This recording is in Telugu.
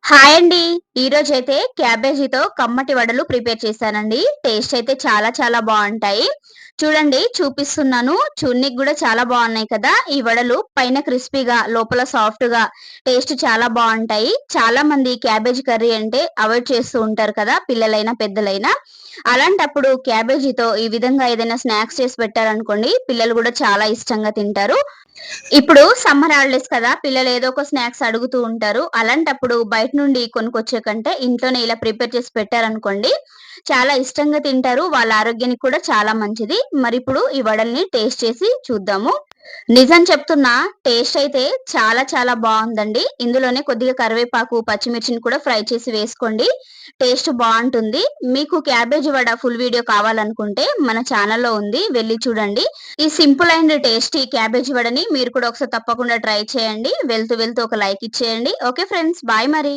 హాయ్ అండి. ఈరోజైతే క్యాబేజీతో కమ్మటి వడలు ప్రిపేర్ చేశానండి. టేస్ట్ అయితే చాలా చాలా బావుంటాయి. చూడండి చూపిస్తున్నాను. చూడనీకి గూడా చాలా బావున్నాయి కదా! ఈ వడలు పైన క్రిస్పీగా, లోపల సాఫ్ట్‌గా టేస్ట్ చాలా బావుంటాయి. చాలామంది క్యాబేజీ కర్రీ అంటే అవాయిడ్ చేస్తూ ఉంటారు కదా! పిల్లలైనా, పెద్దలైనా. అలాంటప్పుడు క్యాబేజీతో ఈ విధంగా ఏదైనా స్నాక్స్ చేసి పెట్టారనుకోండి, పిల్లలు గూడా చాలా ఇష్టంగా తింటారు. ఇప్పుడు సమ్మర్ హాలిడేస్ కదా! పిల్లలు ఏదో ఒక స్నాక్స్ అడుగుతూ ఉంటారు. అలాంటప్పుడు బయట నుండి కొనుక్కొచ్చే కంటే ఇంట్లోనే ఇలా ప్రిపేర్ చేసి పెట్టారనుకోండి, చాలా ఇష్టంగా తింటారు. వాళ్ళ ఆరోగ్యానికి కూడా చాలా మంచిది. మరిప్పుడు ఈ వడల్ని టేస్ట్ చేసి చూద్దాము. నిజం చెప్తున్నా టేస్ట్ అయితే చాలా చాలా బావుందండి. ఇందులోనే కొద్దిగా కరివేపాకు, పచ్చిమిర్చిని కూడా ఫ్రై చేసి వేసుకోండి. టేస్ట్ బావుంటుంది. మీకు క్యాబేజీ వడ ఫుల్ వీడియో కావాలనుకుంటే మన ఛానల్‌లో ఉంది. వెళ్లి చూడండి. ఈ సింపుల్ అండ్ టేస్టీ క్యాబేజీ వడని మీరు కూడా ఒకసారి తప్పకుండా ట్రై చేయండి. వెళ్తూ వెళ్తూ ఒక లైక్ ఇచ్చేయండి. Okay friends. బాయ్ మరి.